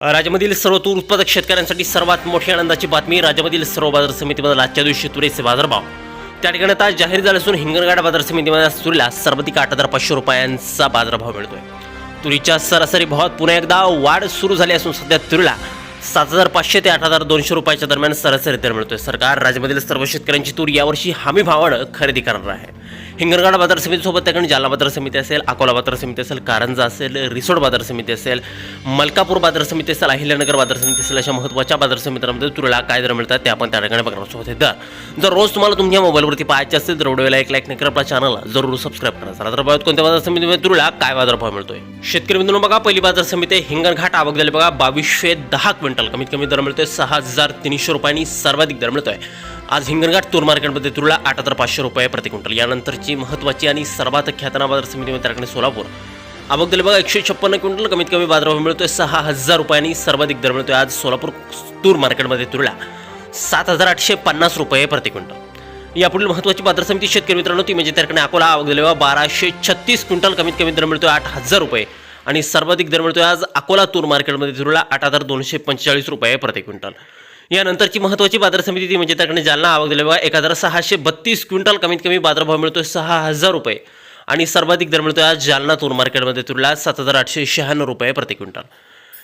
राज्यामधील सर्व तूर उत्पादक शेतकऱ्यांसाठी सर्वात मोठी आनंदाची बातमी. राज्यामधील सर्व बाजार समितीमध्ये आजच्या दिवशी तुरीचे बाजारभाव त्या ठिकाणी आता जाहीर झाले असून हिंगणघाट बाजार समितीमध्ये आज तुरीला सर्वाधिक 8,500 रुपयांचा बाजारभाव मिळतोय. तुरीच्या सरासरी भावात पुन्हा एकदा वाढ सुरू झाली असून सध्या तुरीला 7,500 ते 8,200 रुपयाच्या दरम्यान सरासरी दर मिळतोय. सरकार राज्यामधील सर्व शेतकऱ्यांची तूर यावर्षी हमी भावानं खरेदी करणार आहे. हिंगणघाट बाजार समितीसोबत त्याकडे जालना बाजार समिती असेल, अकोला बाजार समिती असेल, कारंजा असेल, रिसोड बाजार समिती असेल, मलकापूर बाजार समिती असेल, अहिल्यानगर बाजार समिती असेल, अशा महत्त्वाच्या बाजार समित्यांमध्ये तुरीला काय दर मिळतात ते आपण त्या ठिकाणी बघणार आहोत. दर जर रोज तुम्हाला तुमच्या मोबाईलवरती पाहायचे असेल तर व्हिडिओला एक लाईक नक्की आपल्या चॅनलला जरूर सबस्क्राईब करा. चला तर बघूया कोणत्या बाजार समितीमध्ये तुरीला काय बाजारभाव मिळतोय. शेतकरी मित्रांनो बघा, पहिली बाजार समिती हिंगणघाट आवक झाली बघा 2210 क्विंटल. कमीत कमी दर मिळतोय 6,300 रुपयांनी, सर्वाधिक दर मिळतोय आज हिंगणघाट तूर मार्केटमध्ये तुरीला 8,500 रुपये प्रति क्विंटल. यानंतरची महत्त्वाची आणि सर्वात ख्यातनाम बाजार समितीमध्ये त्याकडे सोलापूर आवक दिली बघा 156 क्विंटल. कमीत कमी बाजारभाव मिळतोय 6,000 रुपयांनी, सर्वाधिक दर मिळतोय आज सोलापूर तूर मार्केटमध्ये तुरीला 7,850 रुपये प्रति क्विंटल. यापुढील महत्त्वाची बाजार समिती शेतकरी मित्रांनो ती म्हणजे त्याकडे अकोला आवक दिली बघा 1236 क्विंटल. कमीत कमी दर मिळतोय 8,000 रुपये आणि सर्वाधिक दर मिळतोय आज अकोला तूर मार्केटमध्ये तुरीला 8,245 रुपये प्रति क्विंटल. यानंतरची महत्त्वाची बाजार समिती ती म्हणजे त्याकडे जालना आवक दिली बघा 1,632 क्विंटल. कमीत कमी बाजारभाव मिळतोय 6,000 रुपये आणि सर्वाधिक दर मिळतोय आज जालना तूर मार्केटमध्ये तुरीला 7,896 रुपये प्रति क्विंटल.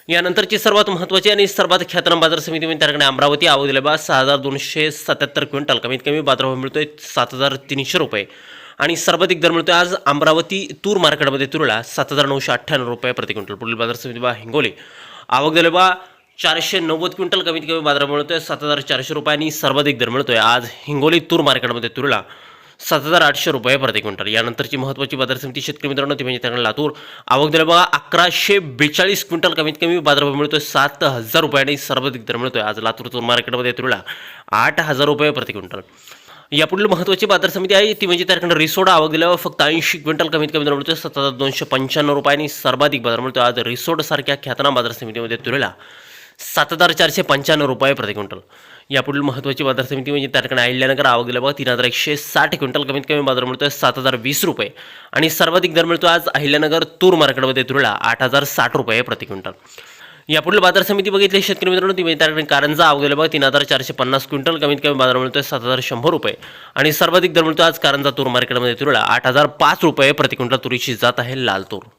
यानंतरची सर्वात महत्त्वाची आणि सर्वात ख्यातनाम बाजार समिती म्हणजे त्याकडे अमरावती आवक दिली बघा 6,277 क्विंटल. कमीत कमी बाजारभाव मिळतोय 7,300 रुपये आणि सर्वाधिक दर मिळतोय आज अमरावती तूर मार्केटमध्ये तुरीला 7,998 रुपये प्रति क्विंटल. पुढील बाजार समिती बघा हिंगोली आवक दिली बघा 490 क्विंटल. कमीत कमी बाजारभाव मिळतोय 7,400 रुपये आणि सर्वाधिक दर मिळतोय आज हिंगोली तूर मार्केटमध्ये तुरीला 7,800 रुपये प्रति क्विंटल. यानंतरची महत्त्वाची बाजार समिती शेतकरी मित्रांनो ती म्हणजे त्याकडे लातूर आवक दिली बघा 1,142 क्विंटल. कमीत कमी बाजारभाव मिळतोय 7,000 रुपये आणि सर्वाधिक दर मिळतोय आज लातूर तूर मार्केटमध्ये तुरीला 8,000 रुपये प्रति क्विंटल. यापुढील महत्त्वाची बाजार समिती आहे ती म्हणजे त्याकडे रिसोड आवक दिल्यावर फक्त 80 क्विंटल. कमीत कमी दर मिळतोय 7,295 रुपये आणि सर्वाधिक बाजार मिळतोय आज रिसोड सारख्या ख्यातनाम बाजार समितीमध्ये तुरीला 7,495 रुपये प्रति क्विंटल. यापुढील महत्त्वाची बाजार समिती म्हणजे त्याकडे अहिल्यानगर आवक दिल्या बघा 3,160 क्विंटल. कमीत कमी बाजार मिळतोय 7,020 रुपये आणि सर्वाधिक दर मिळतो आज अहिल्यानगर तूर मार्केटमध्ये तुरीला 8,060 रुपये प्रति क्विंटल. यापुढील बाजार समिती बघितली शेतकरी मित्रांनो ती म्हणजे त्याकडे कारंजा आवक दिल्या बघा 3,450 क्विंटल. कमीत कमी बाजार मिळतोय 7,100 रुपये आणि सर्वाधिक दर मिळतो आज कारंजा तूर मार्केटमध्ये तुरीला 8,005 रुपये प्रति क्विंटल. तुरीची जात आहे लाल तूर.